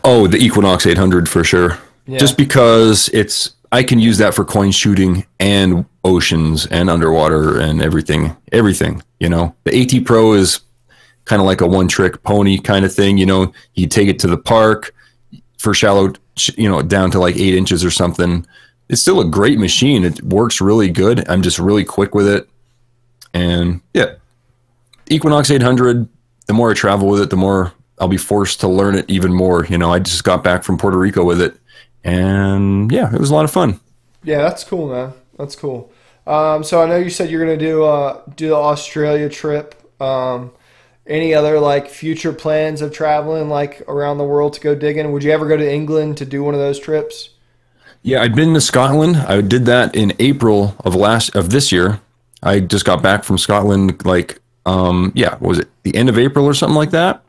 Oh, the Equinox 800 for sure. Yeah. Just because I can use that for coin shooting and oceans and underwater and everything, you know. The AT Pro is kind of like a one-trick pony kind of thing, you know. You take it to the park for shallow, you know, down to like 8 inches or something. It's still a great machine. It works really good. I'm just really quick with it. And yeah, Equinox 800, the more I travel with it, the more I'll be forced to learn it even more. You know, I just got back from Puerto Rico with it, and yeah, it was a lot of fun. Yeah, that's cool, man. That's cool. So I know you said you're gonna do the Australia trip. Any other like future plans of traveling like around the world to go digging? Would you ever go to England to do one of those trips? Yeah, I'd been to Scotland. I did that in April of this year. I just got back from Scotland, like, yeah, what was it, the end of April or something like that?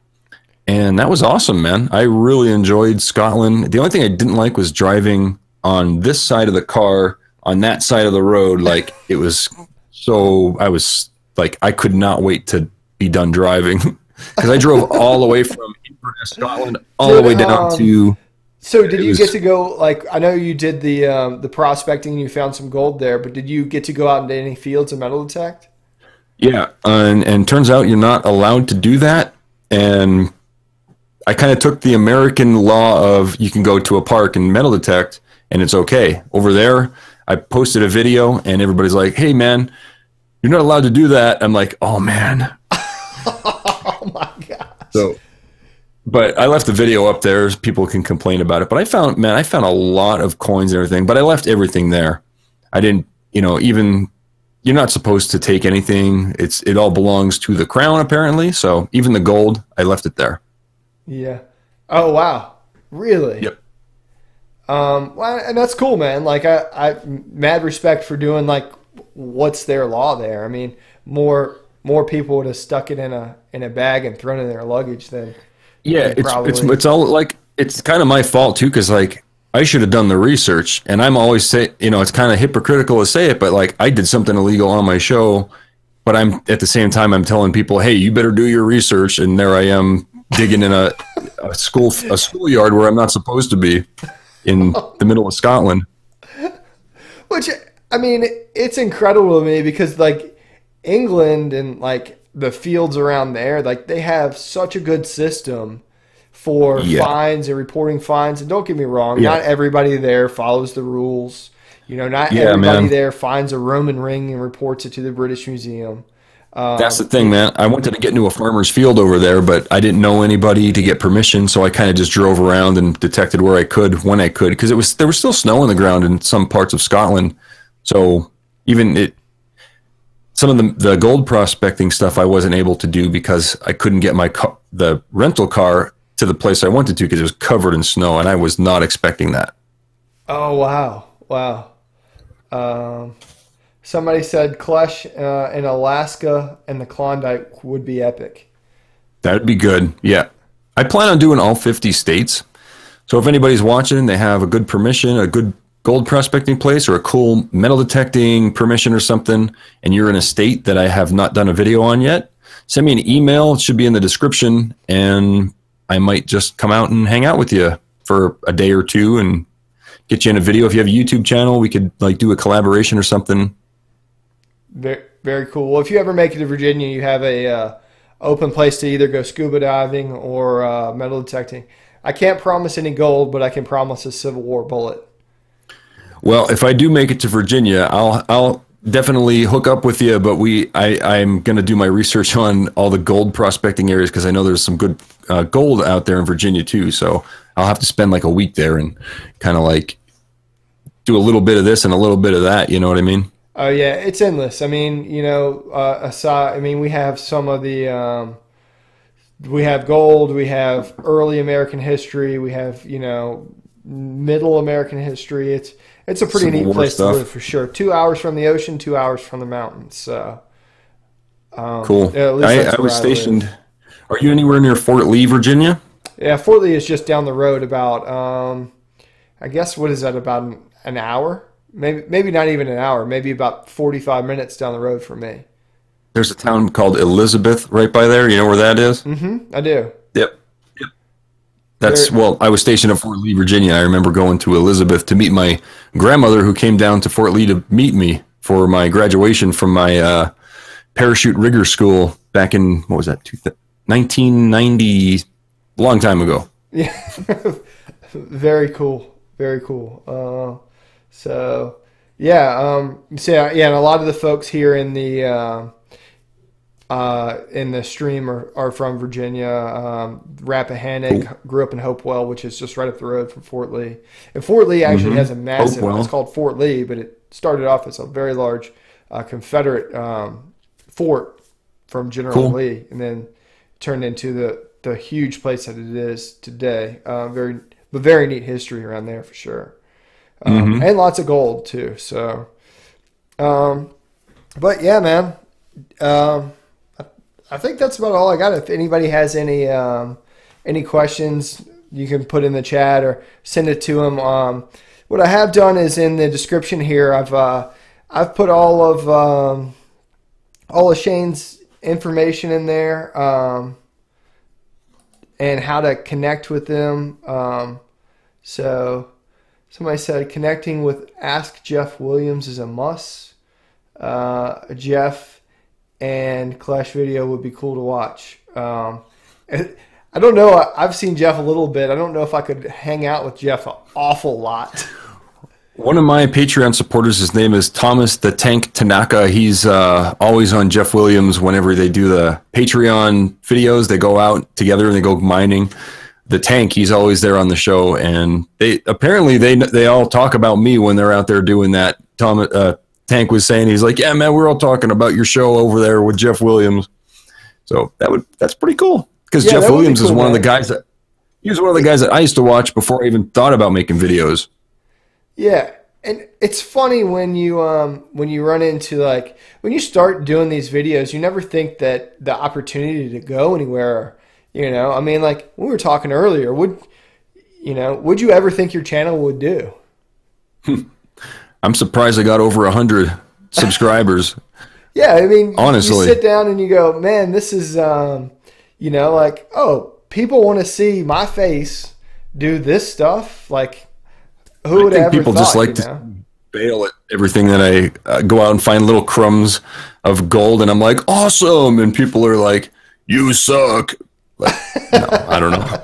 And that was awesome, man. I really enjoyed Scotland. The only thing I didn't like was driving on this side of the car, on that side of the road. Like, it was so, I was like, I could not wait to be done driving because I drove all the way from Inverness, Scotland, all the way down to. So did you get to go, like, I know you did the prospecting and you found some gold there, but did you get to go out into any fields and metal detect? Yeah, and turns out you're not allowed to do that. And I kind of took the American law of you can go to a park and metal detect and it's okay. Over there, I posted a video and everybody's like, hey, man, you're not allowed to do that. I'm like, oh, man. Oh, my gosh. So, but I left the video up there. People can complain about it. But I found a lot of coins and everything. But I left everything there. I didn't, even you're not supposed to take anything. It all belongs to the crown, apparently. So even the gold, I left it there. Yeah. Oh, wow. Really? Yep. Well, and that's cool, man. Like I mad respect for doing like what's their law there. I mean, more people would have stuck it in a bag and thrown it in their luggage than. Yeah, it's all like it's kind of my fault too, because like I should have done the research, and I'm always say it's kind of hypocritical to say it, but like I did something illegal on my show, but I'm at the same time I'm telling people, hey, you better do your research, and there I am digging in a schoolyard where I'm not supposed to be in the middle of Scotland. Which I mean, it's incredible to me because like England and like the fields around there, like they have such a good system for fines and reporting fines. And don't get me wrong, not everybody there follows the rules. Not everybody there finds a Roman ring and reports it to the British Museum. That's the thing, man. I wanted to get into a farmer's field over there, but I didn't know anybody to get permission, so I kind of just drove around and detected where I could when I could, because there was still snow on the ground in some parts of Scotland. So even some of the gold prospecting stuff I wasn't able to do because I couldn't get the rental car to the place I wanted to because it was covered in snow, and I was not expecting that. Oh, wow. Somebody said Klesh in Alaska and the Klondike would be epic. That'd be good. Yeah. I plan on doing all 50 states. So if anybody's watching and they have a good permission, a good gold prospecting place, or a cool metal detecting permission or something, and you're in a state that I have not done a video on yet, send me an email. It should be in the description, and I might just come out and hang out with you for a day or two and get you in a video. If you have a YouTube channel, we could like do a collaboration or something. Very, very cool. Well, if you ever make it to Virginia, you have a open place to either go scuba diving or metal detecting. I can't promise any gold, but I can promise a Civil War bullet. Well, if I do make it to Virginia, I'll definitely hook up with you. But I'm going to do my research on all the gold prospecting areas because I know there's some good gold out there in Virginia too. So I'll have to spend like a week there and kind of like do a little bit of this and a little bit of that. You know what I mean? Oh yeah, it's endless. I mean, aside, I mean, we have some of the, we have gold, we have early American history, we have middle American history. It's a pretty neat place to live for sure. 2 hours from the ocean, 2 hours from the mountains. So cool. Yeah, I was stationed. Are you anywhere near Fort Lee, Virginia? Yeah, Fort Lee is just down the road about. I guess what is that, about an hour? Maybe not even an hour. Maybe about 45 minutes down the road from me. There's a town called Elizabeth right by there. You know where that is? Mm-hmm. I do. Yep. I was stationed at Fort Lee, Virginia. I remember going to Elizabeth to meet my grandmother who came down to Fort Lee to meet me for my graduation from my parachute rigger school back in, what was that, 1990, a long time ago. Yeah. Very cool. Very cool. And a lot of the folks here in the in the stream are from Virginia. Rappahannock, Cool. grew up in Hopewell, which is just right up the road from Fort Lee. And Fort Lee actually has a massive, Hopewell. it's called Fort Lee, but it started off as a very large Confederate fort from General Cool. Lee, and then turned into the huge place that it is today. Very neat history around there for sure. And lots of gold too. So, but yeah, man. I think that's about all I got. If anybody has any questions, you can put in the chat or send it to them. What I have done is in the description here, I've put all of Shane's information in there, and how to connect with them. So somebody said connecting with Ask Jeff Williams is a must. Jeff and Klesh video would be cool to watch. I don't know. I've seen Jeff a little bit. I don't know if I could hang out with Jeff an awful lot. One of my Patreon supporters, his name is Thomas the Tank Tanaka. He's always on Jeff Williams whenever they do the Patreon videos. They go out together and they go mining. The Tank, he's always there on the show, and they all talk about me when they're out there doing that. Tank was saying, he's like, yeah, man, we're all talking about your show over there with Jeff Williams. So that's pretty cool, because Jeff Williams is one of the guys that I used to watch before I even thought about making videos. Yeah, and it's funny when you run into, like, when you start doing these videos, you never think that the opportunity to go anywhere. I mean, like we were talking earlier, would you ever think your channel would do? I'm surprised I got over 100 subscribers. Yeah, I mean, honestly, you sit down and you go, man, this is, like, oh, people want to see my face do this stuff. Like, who would have ever people thought, just like to bail at everything that I go out and find little crumbs of gold, and I'm like, awesome, and people are like, you suck. Like, no, I don't know.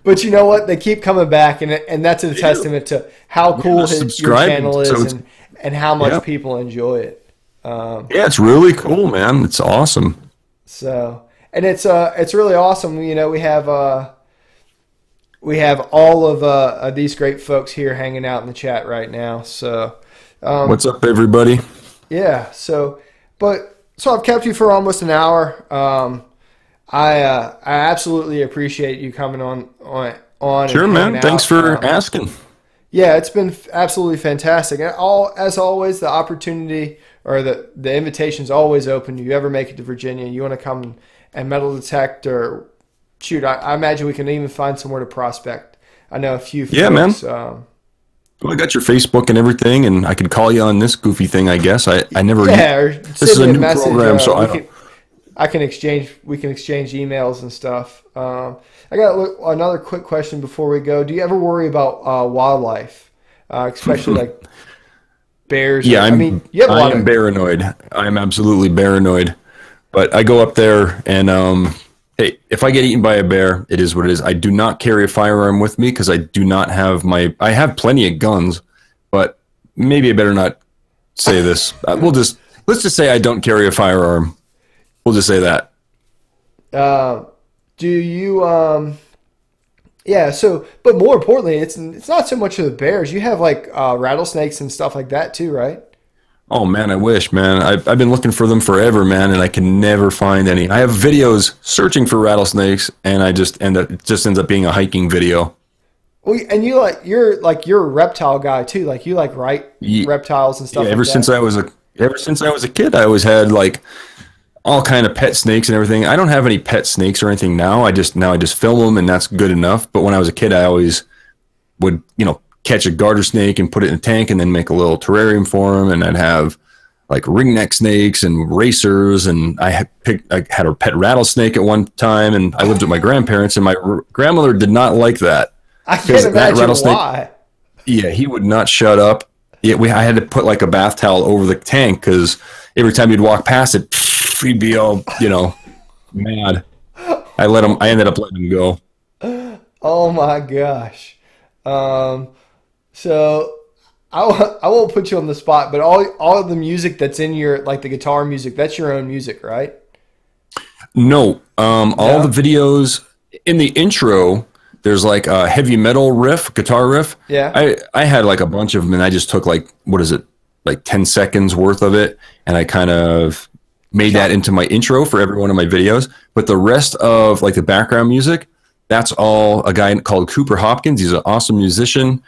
But you know what? They keep coming back, and that's a testament to how cool your channel is, and how much people enjoy it. Yeah, it's really cool, man. It's awesome. So, and it's really awesome. We have all of these great folks here hanging out in the chat right now. So, what's up, everybody? Yeah. So I've kept you for almost an hour. I absolutely appreciate you coming on. Sure, man. Thanks for asking. Yeah, it's been absolutely fantastic. And as always, the opportunity or the invitation's always open. You ever make it to Virginia, you want to come and metal detect, or shoot, I imagine we can even find somewhere to prospect. I know a few folks. Yeah, man. Well, I got your Facebook and everything, and I could call you on this goofy thing, I guess. I never. Yeah, or this is a new program, so we can exchange emails and stuff. I got another quick question before we go. Do you ever worry about wildlife, especially like bears? Yeah, I am paranoid. I'm absolutely paranoid. But I go up there, and hey, if I get eaten by a bear, it is what it is. I do not carry a firearm with me because I do not have I have plenty of guns, but maybe I better not say this. Let's just say I don't carry a firearm. We'll just say that. Do you? Yeah. So, but more importantly, it's not so much of the bears. You have like rattlesnakes and stuff like that too, right? Oh man, I wish, man. I've been looking for them forever, man, and I can never find any. I have videos searching for rattlesnakes, and it just ends up being a hiking video. Well, and you're a reptile guy too. Like you like reptiles and stuff. Yeah, ever since I was a kid, I always had like all kind of pet snakes and everything. I don't have any pet snakes or anything now. I just film them, and that's good enough. But when I was a kid, I always would, catch a garter snake and put it in a tank and then make a little terrarium for them. And I'd have like ringneck snakes and racers. And I had a pet rattlesnake at one time, and I lived with my grandparents, and my grandmother did not like that. I can't imagine why. Yeah, he would not shut up. Yeah, I had to put like a bath towel over the tank because every time you'd walk past it, he'd be all, mad. I ended up letting him go. Oh my gosh. So I won't put you on the spot, but all of the music that's in your, like the guitar music, that's your own music, right? No, all the videos in the intro, there's like a heavy metal riff, guitar riff. Yeah. I had like a bunch of them, and I just took like, what is it, like 10 seconds worth of it, and I kind of made that into my intro for every one of my videos. But the rest of like the background music, that's all a guy called Cooper Hopkins. He's an awesome musician.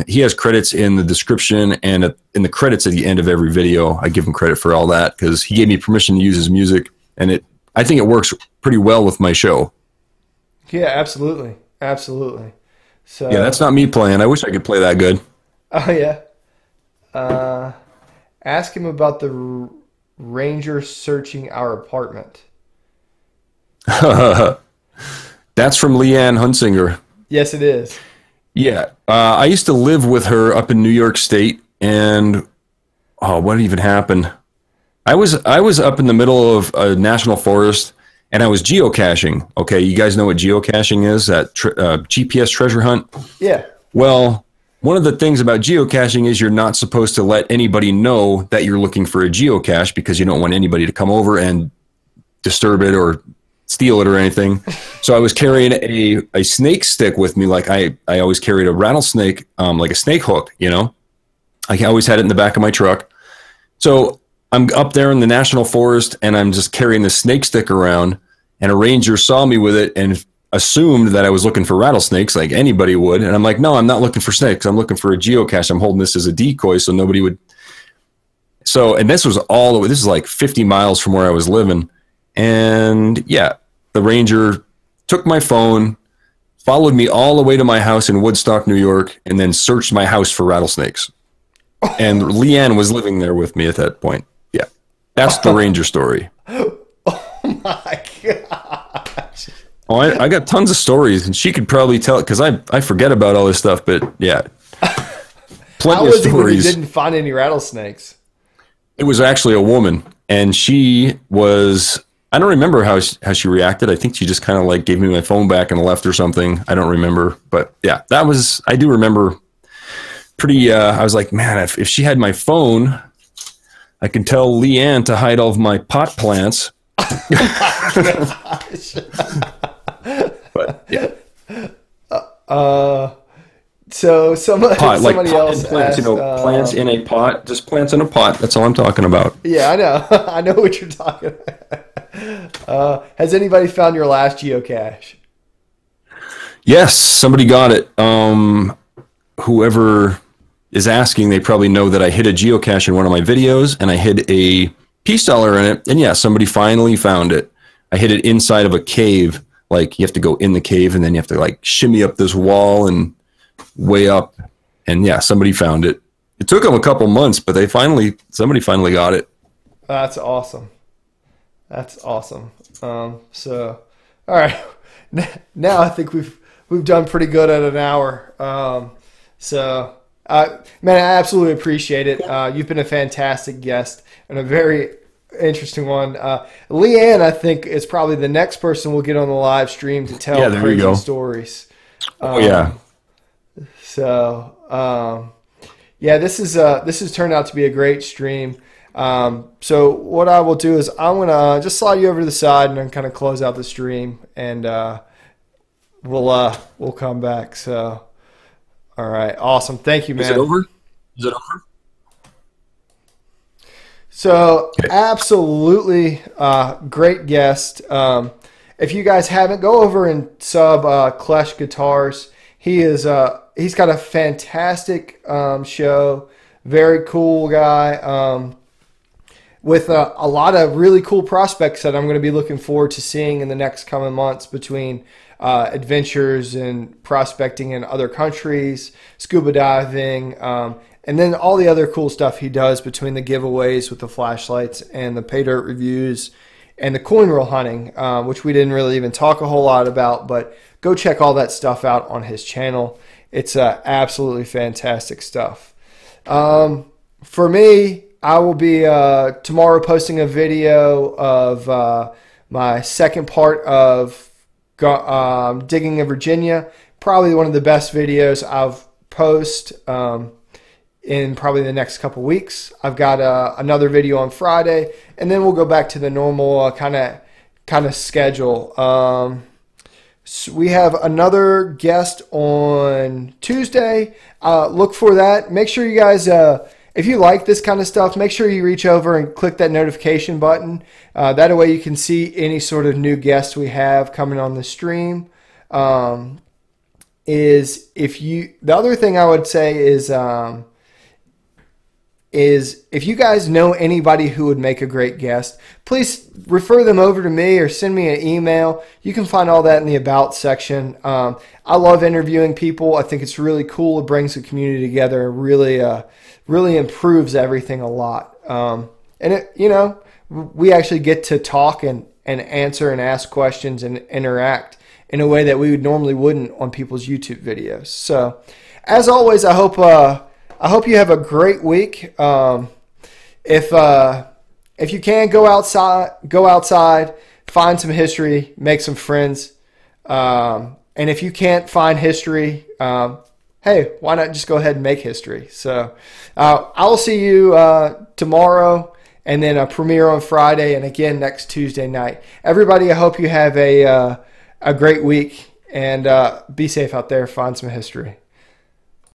He has credits in the description and in the credits at the end of every video. I give him credit for all that because he gave me permission to use his music, and I think it works pretty well with my show. Yeah, absolutely. Absolutely. So yeah, that's not me playing. I wish I could play that good. Oh, yeah. Ask him about the ranger searching our apartment. That's from Leanne Hunsinger. Yes, it is. Yeah. I used to live with her up in New York State, and what even happened? I was up in the middle of a national forest, and I was geocaching. Okay, you guys know what geocaching is? That GPS treasure hunt? Yeah. Well, one of the things about geocaching is you're not supposed to let anybody know that you're looking for a geocache because you don't want anybody to come over and disturb it or steal it or anything. So I was carrying a snake stick with me. Like I always carried a rattlesnake, like a snake hook, you know. I always had it in the back of my truck. So I'm up there in the national forest, and I'm just carrying the snake stick around, and a ranger saw me with it and assumed that I was looking for rattlesnakes like anybody would. And I'm like, no, I'm not looking for snakes. I'm looking for a geocache. I'm holding this as a decoy so nobody would. So, and this was all the way, this is like 50 miles from where I was living. And yeah, the ranger took my phone, followed me all the way to my house in Woodstock, New York, and then searched my house for rattlesnakes. And Leanne was living there with me at that point. Yeah. That's the ranger story. Oh my gosh. Oh, I got tons of stories, and she could probably tell it because I forget about all this stuff. But yeah, plenty of stories. How was it when you didn't find any rattlesnakes? It was actually a woman, and she was. I don't remember how she reacted. I think she just kind of like gave me my phone back and left or something. I don't remember, but yeah, that was. I do remember. Pretty. I was like, man, if she had my phone, I could tell Leanne to hide all of my pot plants. Oh my gosh. But yeah. So somebody else plants, asked, plants in a pot, just plants in a pot. That's all I'm talking about. Yeah, I know. I know what you're talking about. Has anybody found your last geocache? Yes, somebody got it. Whoever is asking, they probably know that I hid a geocache in one of my videos, and I hid a peace dollar in it. And yeah, somebody finally found it. I hid it inside of a cave. Like you have to go in the cave, and then you have to like shimmy up this wall and way up. And yeah, somebody found it. It took them a couple months, but somebody finally got it. That's awesome. That's awesome. So, all right, now I think we've done pretty good at an hour. Man, I absolutely appreciate it. You've been a fantastic guest and a very interesting one. Leanne, I think, is probably the next person we'll get on the live stream to tell crazy stories. Yeah. So, yeah, this has turned out to be a great stream. So what I will do is I'm gonna just slide you over to the side and then kind of close out the stream, and we'll come back. So, all right, awesome. Thank you, man. Is it over? So, absolutely great guest. If you guys haven't, go over and sub Klesh Guitars. He's got a fantastic show. Very cool guy. With a lot of really cool prospects that I'm going to be looking forward to seeing in the next coming months between adventures and prospecting in other countries, scuba diving, and then all the other cool stuff he does between the giveaways with the flashlights and the pay dirt reviews and the coin roll hunting, which we didn't really even talk a whole lot about, but go check all that stuff out on his channel. It's absolutely fantastic stuff. For me, I will be tomorrow posting a video of my second part of digging in Virginia. Probably one of the best videos I've posted. in probably the next couple weeks. I've got another video on Friday, and then we'll go back to the normal kind of schedule. So we have another guest on Tuesday. Look for that. Make sure you guys, if you like this kind of stuff, make sure you reach over and click that notification button. That way you can see any sort of new guests we have coming on the stream. The other thing I would say is if you guys know anybody who would make a great guest, please refer them over to me or send me an email. You can find all that in the About section. I love interviewing people. I think it's really cool. It brings the community together and really improves everything a lot. We actually get to talk and answer and ask questions and interact in a way that we normally wouldn't on people's YouTube videos. So, as always, I hope you have a great week. If you can, go outside, find some history, make some friends. And if you can't find history, hey, why not just go ahead and make history? So I will see you tomorrow, and then a premiere on Friday, and again next Tuesday night. Everybody, I hope you have a great week, and be safe out there. Find some history.